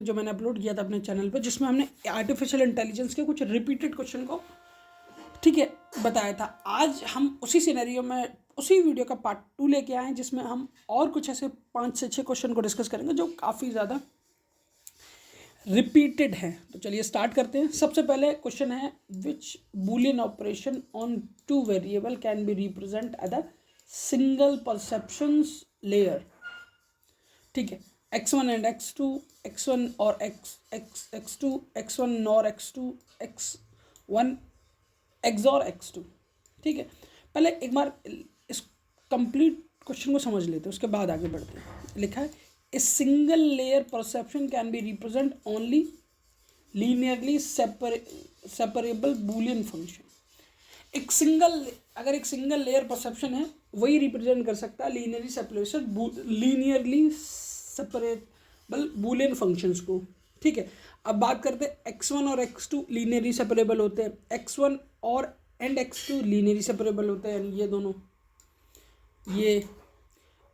जो मैंने अपलोड किया था अपने चैनल पर, जिसमें हमने आर्टिफिशियल इंटेलिजेंस के कुछ रिपीटेड क्वेश्चन को ठीक है बताया था। आज हम उसी सिनेरियो में उसी वीडियो का पार्ट 2 लेके आए हैं, जिसमें हम और कुछ ऐसे 5 से 6 क्वेश्चन को डिस्कस करेंगे जो काफ़ी ज़्यादा रिपीटेड है। तो चलिए स्टार्ट करते हैं। सबसे पहले क्वेश्चन है, which Boolean operation on two variable can be represent at a single perceptions layer. ठीक है, x1 एंड x2, x1 और x2, x1 और x2, x1 x और x2। ठीक है, पहले एक बार इस कंप्लीट क्वेश्चन को समझ लेते हैं, उसके बाद आगे बढ़ते हैं। लिखा है, a single layer perception can be represent only linearly separable Boolean function. एक सिंगल लेयर परसेप्शन है, वही रिप्रेजेंट कर सकता है लीनियरली सेपरेबल बूलियन फंक्शंस को। ठीक है, अब बात करते हैं x1 और x2 लीनियरली सेपरेबल होते हैं, x1 और x2 लीनियरली सेपरेबल होते हैं, ये दोनों, ये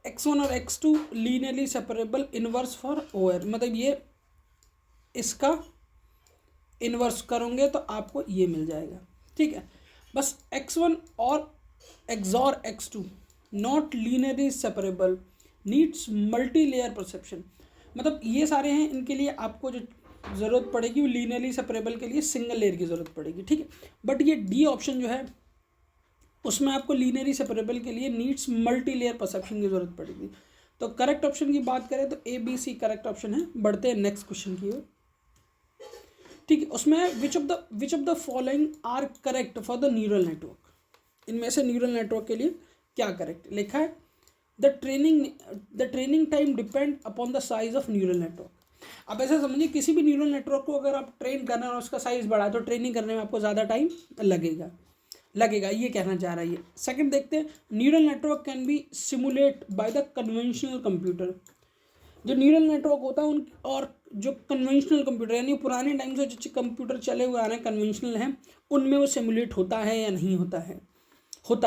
x1 और x2 linearly separable inverse for OR, मतलब ये इसका इनवर्स करोगे तो आपको ये मिल जाएगा। ठीक है, बस x1 और XOR x2 not linearly separable needs multi layer perception, मतलब ये सारे हैं, इनके लिए आपको जो ज़रूरत पड़ेगी वो लीनियरली सेपरेबल के लिए सिंगल लेयर की ज़रूरत पड़ेगी। ठीक है, बट ये डी ऑप्शन जो है उसमें आपको लीनियरली सेपरेबल के लिए नीड्स मल्टी लेयर परसेप्शन की ज़रूरत पड़ेगी। तो करेक्ट ऑप्शन की बात करें तो ABC करेक्ट ऑप्शन है। बढ़ते हैं नेक्स्ट क्वेश्चन की ओर। ठीक है, उसमें which of the following are correct for the neural network, इनमें से न्यूरल नेटवर्क के लिए क्या करेक्ट। लिखा है, the training time depend upon the size of neural network. अब ऐसा समझिए, किसी भी न्यूरल नेटवर्क को अगर आप ट्रेन करना और उसका साइज बढ़ा तो ट्रेनिंग करने में आपको ज़्यादा टाइम लगेगा, ये कहना चाह रहा है ये। सेकंड देखते हैं, neural network can B simulate by the conventional computer. जो न्यूरल नेटवर्क होता है उन और जो कन्वेंशनल कंप्यूटर यानी पुराने टाइम से जो कंप्यूटर चले हुए आ रहे हैं कन्वेंशनल हैं, उनमें वो सिमुलेट होता है या नहीं होता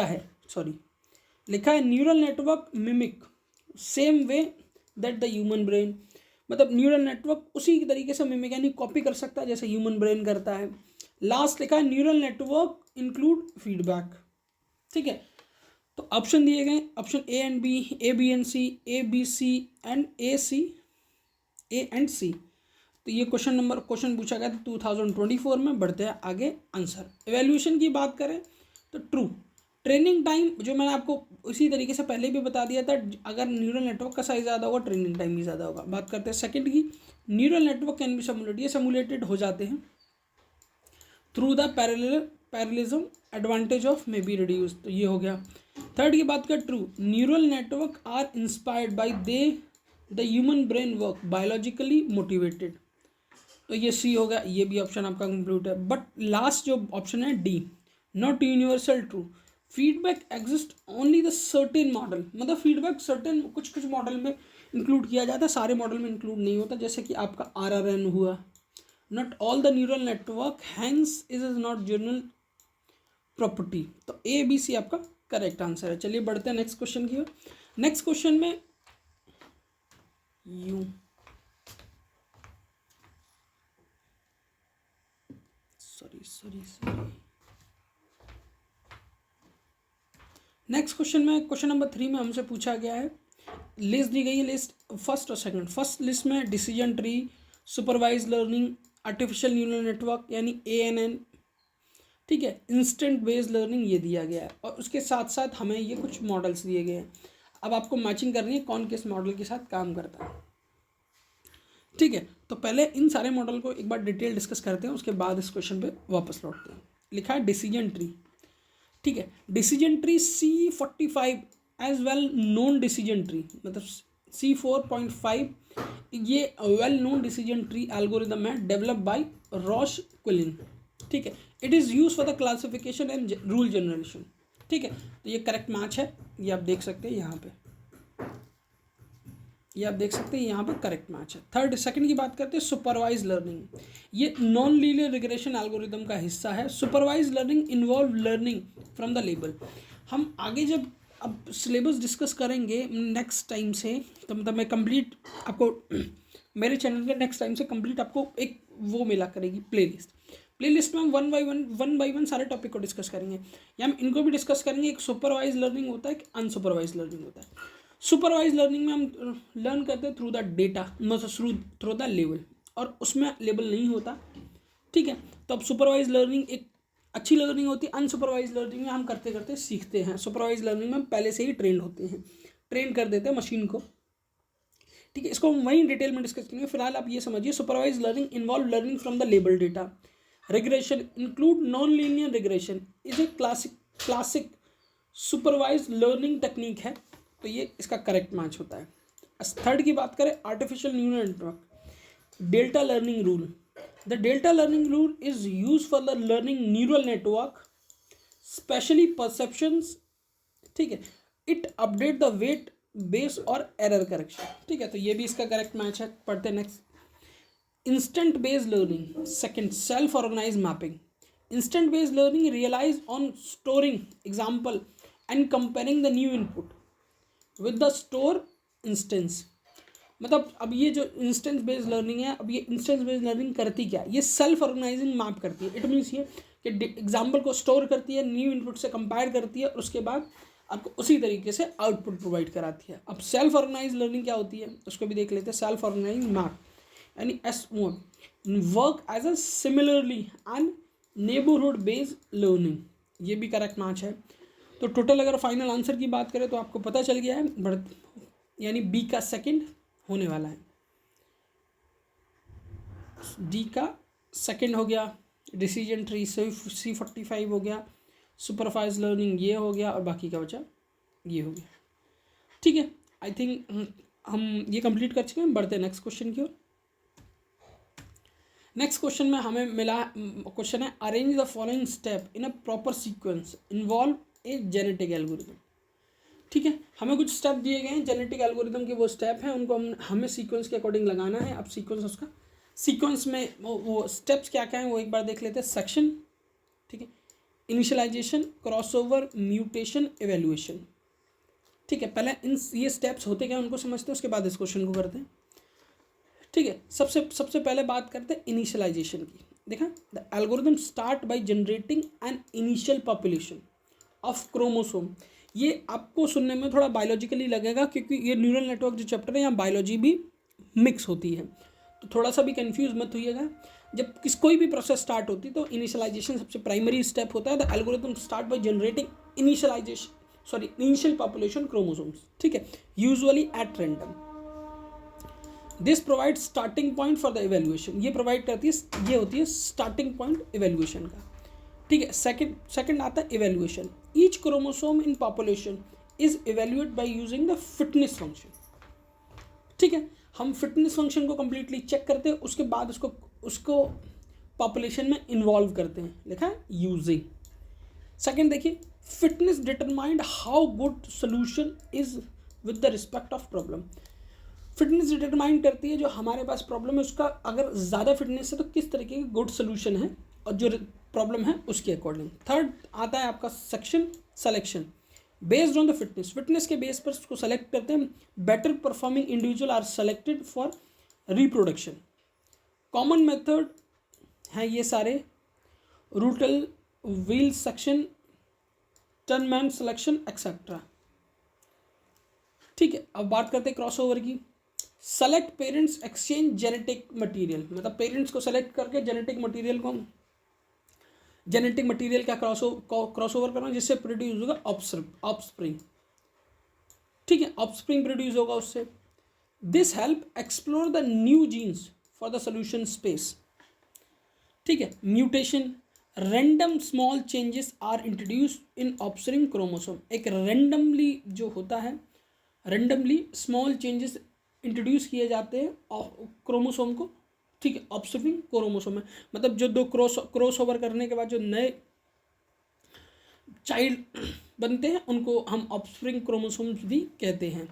है सॉरी। लिखा है, neural network mimic same way that the human brain, मतलब न्यूरल नेटवर्क उसी तरीके से मिमिक यानी कॉपी कर सकता है जैसे ह्यूमन ब्रेन करता है। लास्ट लिखा है, न्यूरल नेटवर्क इंक्लूड फीडबैक। ठीक है, तो ऑप्शन दिए गए, option A and B, A B and C, A B C and A and C। तो ये क्वेश्चन पूछा गया था 2024 में। बढ़ते हैं आगे आंसर। एवेल्यूशन की बात करें तो ट्रू। ट्रेनिंग टाइम जो मैंने आपको उसी तरीके से पहले भी बता दिया था, अगर न्यूरल नेटवर्क का साइज ज़्यादा होगा ट्रेनिंग टाइम भी ज़्यादा होगा। बात करते हैं सेकंड की, neural network can be simulated, ये सिमुलेटेड हो जाते हैं through the parallelism advantage of may be reduce, तो ये हो गया। थर्ड की बात कर, true neural network are inspired by the human brain work biologically motivated, तो ये C हो गया, ये भी ऑप्शन आपका कंप्लीट है। बट लास्ट जो ऑप्शन है D, not universal true, feedback exist only the certain model, मतलब फीडबैक सर्टेन कुछ मॉडल में इंक्लूड किया जाता है, सारे मॉडल में इंक्लूड नहीं होता, जैसे कि आपका RRN हुआ। Not all the neural network hence is not general property, तो A B C आपका करेक्ट आंसर है। चलिए बढ़ते हैं नेक्स्ट क्वेश्चन की ओर। नेक्स्ट क्वेश्चन में सॉरी नेक्स्ट क्वेश्चन में, क्वेश्चन नंबर 3 में हमसे पूछा गया है, लिस्ट दी गई है, लिस्ट फर्स्ट और सेकंड। फर्स्ट लिस्ट में decision tree, supervise learning, artificial neural network यानी ANN, ठीक है, इंस्टेंट बेस्ड लर्निंग ये दिया गया है, और उसके साथ साथ हमें ये कुछ मॉडल्स दिए गए हैं। अब आपको मैचिंग करनी है कौन किस मॉडल के साथ काम करता है। ठीक है, तो पहले इन सारे मॉडल को एक बार डिटेल डिस्कस करते हैं, उसके बाद इस क्वेश्चन पे वापस लौटते हैं। लिखा है डिसीजन ट्री। ठीक है, decision tree C45 as well known decision tree, मतलब C4.5 ये well known decision tree algorithm है डेवलप बाय रॉश क्विलिन। ठीक है, it is use for the classification and rule generation. ठीक है, तो ये करेक्ट मैच है, ये आप देख सकते हैं यहाँ पे, ये आप देख सकते हैं यहाँ पर करेक्ट मैच है। सेकंड की बात करते हैं, सुपरवाइज लर्निंग, ये नॉन लीनियर रिग्रेशन एल्गोरिदम का हिस्सा है। Supervise learning involve learning from the label. हम आगे जब अब सिलेबस डिस्कस करेंगे नेक्स्ट टाइम से, तो मतलब मैं कंप्लीट आपको मेरे चैनल के नेक्स्ट टाइम से कंप्लीट आपको एक वो मिला करेगी प्लेलिस्ट में हम वन बाई वन सारे टॉपिक को डिस्कस करेंगे, या हम इनको भी डिस्कस करेंगे। एक सुपरवाइज लर्निंग होता है, एक अनसुपरवाइज लर्निंग होता है। सुपरवाइज लर्निंग में हम लर्न करते हैं through the data, through the level, और उसमें लेबल नहीं होता, ठीक है। तो अब सुपरवाइज लर्निंग एक अच्छी लर्निंग होती है। अनसुपरवाइज लर्निंग में हम करते करते सीखते हैं। सुपरवाइज लर्निंग में हम पहले से ही ट्रेंड होते हैं, ट्रेन कर देते हैं मशीन को, ठीक है। इसको हम वहीं डिटेल में डिस्कस करेंगे। फिलहाल आप ये समझिए, supervise learning involve learning from the label data. Regression include non linear regression is a classic supervise learning technique है, तो ये इसका करेक्ट मैच होता है। थर्ड की बात करें, artificial neural network, delta learning rule. The delta learning rule is use for the learning neural network, specially perceptions, ठीक है। It update the weight base और एरर करेक्शन, ठीक है। तो ये भी इसका करेक्ट मैच है। पढ़ते next, instant based learning. Second, self organise mapping. Instant based learning realise on storing example and comparing the new input with the store instance. मतलब अब ये जो इंस्टेंस बेस्ड लर्निंग है, अब ये इंस्टेंस बेस्ड लर्निंग करती क्या है, ये सेल्फ ऑर्गेनाइजिंग मैप करती है। इट मीन्स ये कि एग्जाम्पल को स्टोर करती है, न्यू इनपुट से कंपेयर करती है, और उसके बाद आपको उसी तरीके से आउटपुट प्रोवाइड कराती है। अब सेल्फ ऑर्गेनाइज लर्निंग क्या होती है, उसको भी देख लेते हैं। सेल्फ ऑर्गेनाइज मैप यानी SO work as a similarly and neighbourhood based learning, ये भी करेक्ट मैच है। तो टोटल अगर फाइनल आंसर की बात करें तो आपको पता चल गया है, यानी बी का सेकंड होने वाला है, डी का सेकंड हो गया, डिसीजन ट्री C45 हो गया, सुपरवाइज लर्निंग ये हो गया, और बाकी का बचा ये हो गया, ठीक है। आई थिंक हम ये कंप्लीट कर चुके हैं। बढ़ते हैं नेक्स्ट क्वेश्चन की ओर। नेक्स्ट क्वेश्चन में हमें मिला क्वेश्चन है, arrange the following step in a proper sequence involve a genetic algorithm, ठीक है। हमें कुछ स्टेप दिए गए हैं जेनेटिक एल्गोरिथम के, वो स्टेप हैं, उनको हमें सीक्वेंस के अकॉर्डिंग लगाना है। अब सीक्वेंस उसका सीक्वेंस में वो स्टेप्स क्या क्या हैं वो एक बार देख लेते हैं। सेक्शन, ठीक है, इनिशियलाइजेशन, क्रॉसओवर, म्यूटेशन, एवेल्युएशन, ठीक है। पहले ये स्टेप्स होते क्या उनको समझते हैं, उसके बाद इस क्वेश्चन को करते हैं, ठीक है। सबसे पहले बात करते हैं इनिशियलाइजेशन की। देखा, the algorithm start by generating an initial population of chromosome. ये आपको सुनने में थोड़ा बायोलॉजिकली लगेगा, क्योंकि ये न्यूरल नेटवर्क जो चैप्टर है यहाँ बायोलॉजी भी मिक्स होती है, तो थोड़ा सा भी कंफ्यूज मत होइएगा। जब कोई भी प्रोसेस स्टार्ट होती है तो इनिशियलाइजेशन सबसे प्राइमरी स्टेप होता है। The algorithm start by generating initial population chromosomes, ठीक है, usually at random. This provide starting point for the evaluation, ये प्रोवाइड करती है, ये होती है स्टार्टिंग पॉइंट इवेल्युएशन का, ठीक है। सेकंड आता है evaluation. Each chromosome in population is evaluate bye using the fitness function, ठीक है। हम फिटनेस फंक्शन को कंप्लीटली चेक करते हैं, उसके बाद उसको पॉपुलेशन में इन्वॉल्व करते हैं, लिखा है यूजिंग। सेकंड देखिए, fitness determined how good solution is with the respect of problem. Fitness determine करती है जो हमारे पास प्रॉब्लम है उसका अगर ज़्यादा फिटनेस है तो किस तरीके की गुड सोल्यूशन है, और जो प्रॉब्लम है उसके अकॉर्डिंग। थर्ड आता है आपका section selection, based on the fitness के बेस पर उसको सेलेक्ट करते हैं। Better performing individual are selected for reproduction. Common method हैं ये सारे, roulette, wheel section, tournament selection etcetera, ठीक है। अब बात करते हैं क्रॉसओवर की। Select parents exchange genetic material, मतलब पेरेंट्स को सेलेक्ट करके जेनेटिक मटेरियल का क्रॉसओवर करना, जिससे प्रोड्यूस होगा ऑफस्प्रिंग, ठीक है, ऑफस्प्रिंग प्रोड्यूस होगा उससे। This help explore the new genes for the solution space, ठीक है। Mutation, random small changes are introduce in offspring chromosome. एक रैंडमली जो होता है, रैंडमली स्मॉल चेंजेस इंट्रोड्यूस किए जाते हैं क्रोमोसोम को, ठीक है, ऑफस्प्रिंग क्रोमोसोम में। मतलब जो दो क्रॉस ओवर करने के बाद जो नए चाइल्ड बनते हैं उनको हम ऑफस्प्रिंग क्रोमोसोम्स भी कहते हैं।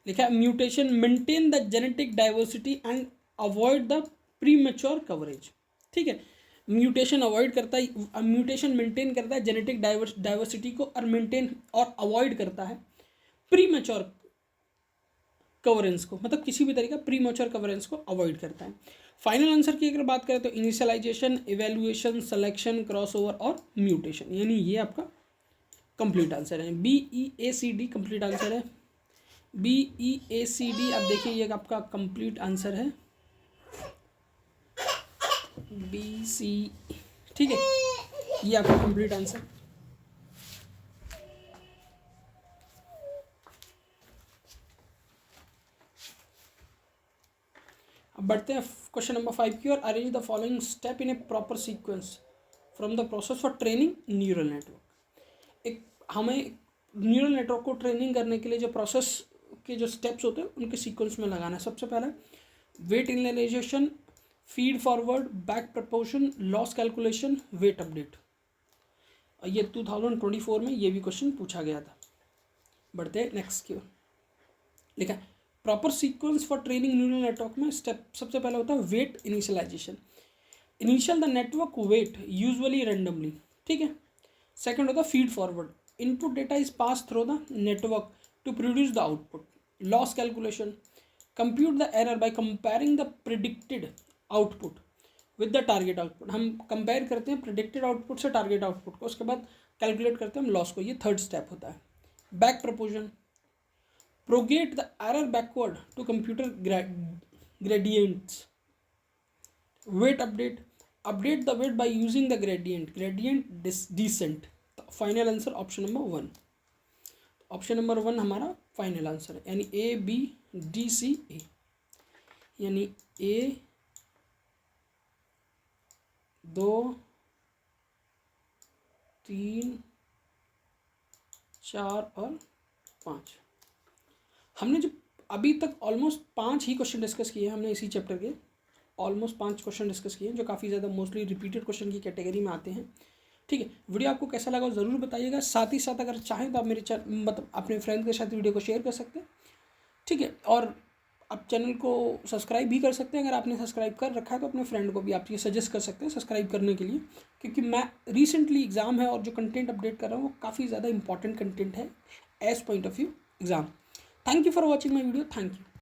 लिखा है mutation, maintain the genetic diversity and avoid the premature coverage, ठीक है। म्यूटेशन अवॉइड करता है, म्यूटेशन मेंटेन करता है जेनेटिक डाइवर्सिटी को, और मेंटेन और अवॉइड करता है प्रीमेच्योर कवरेंस को, मतलब किसी भी तरीका प्रीमैच्योर कवरेंस को अवॉइड करता है। फाइनल आंसर की अगर बात करें तो इनिशियलाइजेशन, इवेल्युएशन, सिलेक्शन, क्रॉसओवर और म्यूटेशन, यानी ये आपका कंप्लीट आंसर है। BEACD कंप्लीट आंसर है। BEACD आप देखिए ये आपका कंप्लीट आंसर है। BC, ठीक है, ये आपका कंप्लीट आंसर। अब बढ़ते हैं क्वेश्चन नंबर 5 की ओर। Arrange the following step in a proper sequence from the process for training neural network. एक हमें न्यूरल नेटवर्क को ट्रेनिंग करने के लिए जो प्रोसेस के जो स्टेप्स होते हैं उनके सीक्वेंस में लगाना है। सबसे पहले weight initialisation, feed forward, back proportion, loss calculation, weight update. ये 2024 में ये भी क्वेश्चन पूछा गया था। बढ़ते हैं नेक्स्ट की ओर। लिखा है proper sequence for training neural network में स्टेप सबसे पहले होता है weight initialisation. Initial the network weight usually randomly, ठीक है। सेकंड होता है feed forward, input data is pass through the network to produce the output. Loss calculation, compute the error by comparing the predicted output with the target output. हम compare करते हैं predicted output से target output को, उसके बाद calculate करते हैं हम लॉस को। ये थर्ड स्टेप होता है। Back proportion, propagate the error backward to computer gradients. Weight update, update the weight by using the gradient descent. Final answer option number 1। Option number 1 हमारा फाइनल आंसर है, यानी ABDCA, यानी A 2 3 4 और 5। हमने जो अभी तक ऑलमोस्ट 5 ही क्वेश्चन डिस्कस किए हैं हमने इसी चैप्टर के। ऑलमोस्ट 5 क्वेश्चन डिस्कस किए हैं जो काफ़ी ज़्यादा मोस्टली रिपीटेड क्वेश्चन की कैटेगरी में आते हैं, ठीक है। वीडियो आपको कैसा लगा ज़रूर बताइएगा। साथ ही साथ अगर चाहें तो आप मेरे मतलब अपने फ्रेंड के साथ वीडियो को शेयर कर सकते हैं, ठीक है। और आप चैनल को सब्सक्राइब भी कर सकते हैं। अगर आपने सब्सक्राइब कर रखा है तो अपने फ्रेंड को भी आप ये सजेस्ट कर सकते हैं सब्सक्राइब करने के लिए, क्योंकि मैं रिसेंटली एग्ज़ाम है और जो कंटेंट अपडेट कर रहा हूँ वो काफ़ी ज़्यादा इंपॉर्टेंट कंटेंट है as point of view exam. Thank you for watching my video. Thank you.